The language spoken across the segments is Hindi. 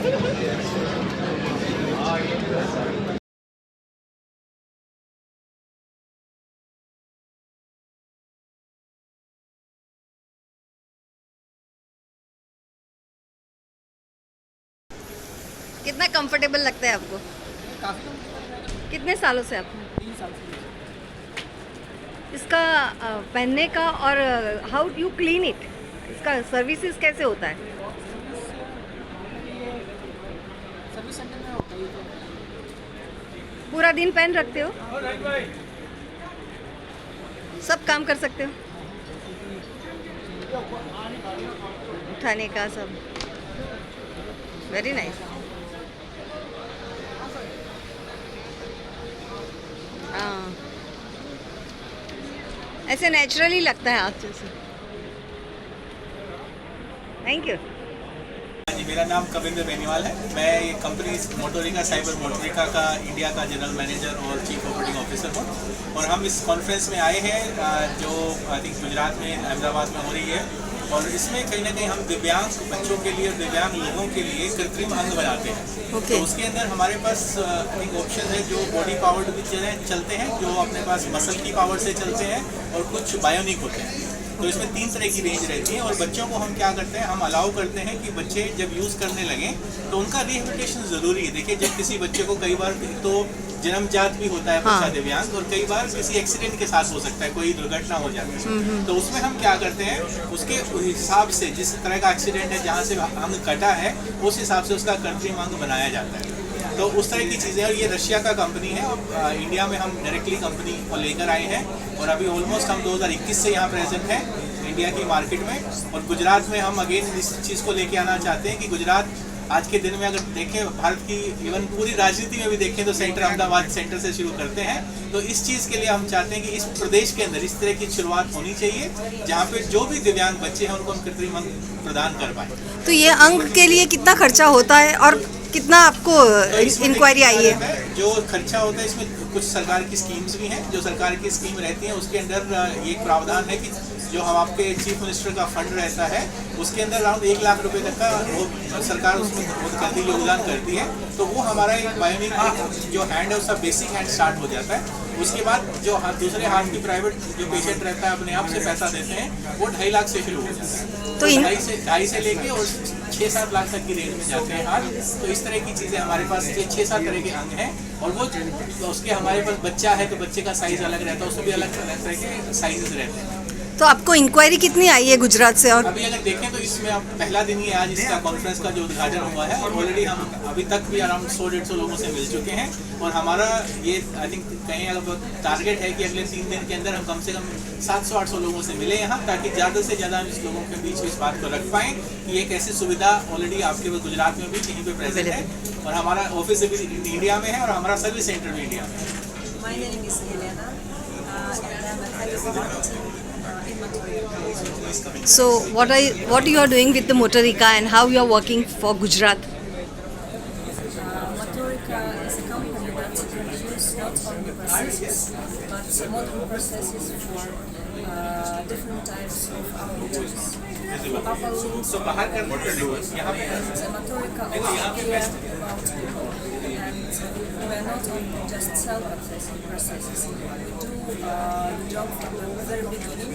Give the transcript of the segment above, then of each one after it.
कितना कंफर्टेबल लगता है आपको? काफ़ी कितने सालों से आपने 3 साल से इसका पहनने का, और हाउ यू क्लीन इट, इसका सर्विसेज कैसे होता है? सर्विस सेंटर में होता है। पूरा दिन पहन रखते हो? सब काम कर सकते हो? उठाने का सब? Very nice. हाँ, ऐसे नेचुरली लगता है हाथ जैसे। Thank you. जी, मेरा नाम कविंद्र बेनीवाल है। मैं ये कंपनी मोटोरिका साइबर मोटोरिका का इंडिया का जनरल मैनेजर और चीफ ऑपरेटिंग ऑफिसर हूँ। और हम इस कॉन्फ्रेंस में आए हैं जो आई थिंक गुजरात में अहमदाबाद में हो रही है। और इसमें कहीं ना कहीं हम दिव्यांग बच्चों के लिए, दिव्यांग लोगों के लिए कृत्रिम अंग बनाते हैं। तो उसके अंदर हमारे पास एक ऑप्शन है जो बॉडी पावर्ड भी चलते हैं, जो अपने पास मसल की पावर से चलते हैं, और कुछ बायोनिक होते हैं। तो इसमें 3 तरह की रेंज रहती है। और बच्चों को हम क्या करते हैं, हम अलाउ करते हैं कि बच्चे जब यूज़ करने लगें तो उनका रिहेबिलिटेशन ज़रूरी है। देखिए, जब किसी बच्चे को कई बार तो जन्मजात भी होता है बच्चा दिव्यांग, और कई बार किसी एक्सीडेंट के साथ हो सकता है, कोई दुर्घटना हो जाती है। तो उसमें हम क्या करते हैं, उसके हिसाब से, जिस तरह का एक्सीडेंट है, जहाँ से अंग कटा है, उस हिसाब से उसका कृत्रिम अंग बनाया जाता है। तो उस तरह की चीज़ें। और ये रशिया का कंपनी है, और इंडिया में हम डायरेक्टली कंपनी को लेकर आए हैं। और अभी ऑलमोस्ट हम 2021 से यहाँ प्रेजेंट हैं इंडिया की मार्केट में। और गुजरात में हम अगेन इस चीज़ को लेके आना चाहते हैं कि गुजरात आज के दिन में अगर देखें, भारत की इवन पूरी राजनीति में भी देखें तो सेंटर अहमदाबाद सेंटर से शुरू करते हैं। तो इस चीज़ के लिए हम चाहते हैं कि इस प्रदेश के अंदर इस तरह की शुरुआत होनी चाहिए, जहाँ पे जो भी दिव्यांग बच्चे हैं उनको हम कृत्रिम अंग प्रदान कर पाएँ। तो ये अंग के लिए कितना खर्चा होता है और कितना आपको इंक्वायरी आई है? जो खर्चा होता है इसमें कुछ सरकार की स्कीम्स भी हैं। जो सरकार की स्कीम रहती है उसके अंदर ये एक प्रावधान है कि जो हम आपके चीफ मिनिस्टर का फंड रहता है, उसके अंदर अराउंड 1 लाख रुपए तक का वो सरकार उसमें योगदान करती है। तो वो हमारा एक बायोनिक जो हैंड है उसका बेसिक हैंड स्टार्ट हो जाता है। उसके बाद जो दूसरे हाथ की प्राइवेट जो पेशेंट रहता है अपने आप से पैसा देते हैं, वो 2.5 लाख से शुरू हो जाता है। तो 2.5 से लेके और 6-7 लाख तक की रेंज में जाते हैं हाथ। तो इस तरह की चीज़ें हमारे पास 6-7 तरह के अंग हैं। और वो उसके हमारे पास बच्चा है तो बच्चे का साइज अलग रहता है, उसमें भी अलग तरह के साइजेस रहते हैं। तो आपको इंक्वायरी कितनी आई है गुजरात से? और अभी अगर देखें तो इसमें अब पहला दिन ही आज इसका कॉन्फ्रेंस का जो उद्घाटन हुआ है, और ऑलरेडी हम अभी तक भी अराउंड 100-150 लोगों से मिल चुके हैं। और हमारा ये आई थिंक कहीं अगर टारगेट है कि अगले 3 दिन के अंदर हम कम से कम 700-800 लोगों से मिले यहाँ, ताकि ज़्यादा से ज़्यादा हम इस लोगों के बीच इस बात को रख पाएँ कि एक ऐसी सुविधा ऑलरेडी आपके गुजरात में भी कहीं पे प्रेजेंट है। और हमारा ऑफिस भी इंडिया में है और हमारा सर्विस सेंटर भी इंडिया में है। My name is Elena, and I'm a head of marketing in Motorica. so what you are doing with the Motorica and how you are working for Gujarat? Motorica is a company that produces not only processes, but modern processes for different types of automobiles. तो बाहर करने के लिए यहाँ पे Motorica also care about people, and we are not only just sell processes. We do the job from the very beginning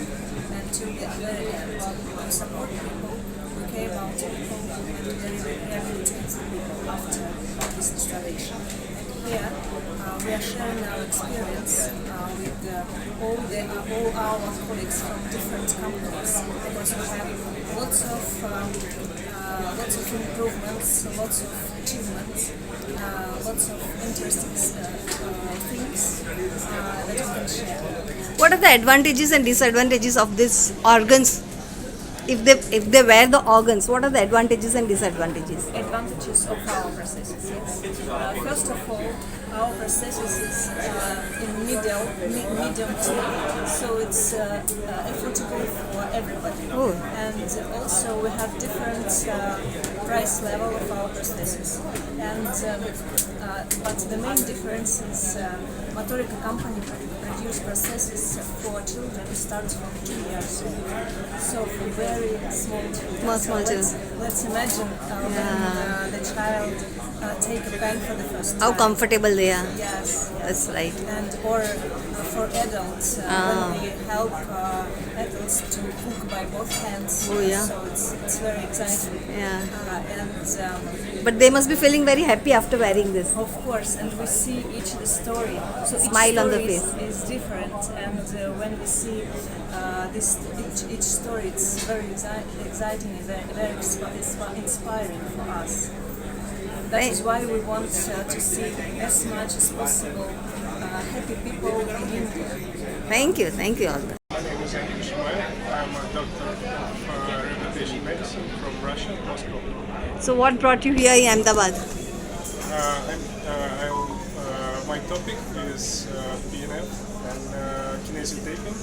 and to the very end. We support people, we care about people, and we rehabilitate people after this installation. And here we are sharing our experience with all our colleagues from different companies, because we have lots of improvements, lots of achievements, lots of interesting things that we can share. What are the advantages and disadvantages of these organs? If they wear the organs, what are the advantages and disadvantages? Advantages of our processes, yes. First of all, our processes is in medium tier, so it's affordable for everybody. Oh. And also we have different price level of our processes. And but the main difference is Motorica company produce prosthesis for children starting from 2 years old. So for very small children. Small Let's imagine when the child take a pen for the first time. How comfortable they are. Yes. That's right. And or for adults when we help adults to cook by both hands. Oh, yeah. So it's very exciting. Yeah. And But they must be feeling very happy after wearing this. of course, and we see each story. So each Smile on the story face. is different, and when we see each story, it's very exciting and very inspiring for us. That is why we want to see as much as possible happy people in India. Thank you all. My name is Andrew Shumayev. I'm a doctor of rehabilitation medicine from Russia, Moscow. So what brought you here in Ahmedabad? My topic is PNF and kinesiotaping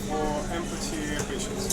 for amputee patients.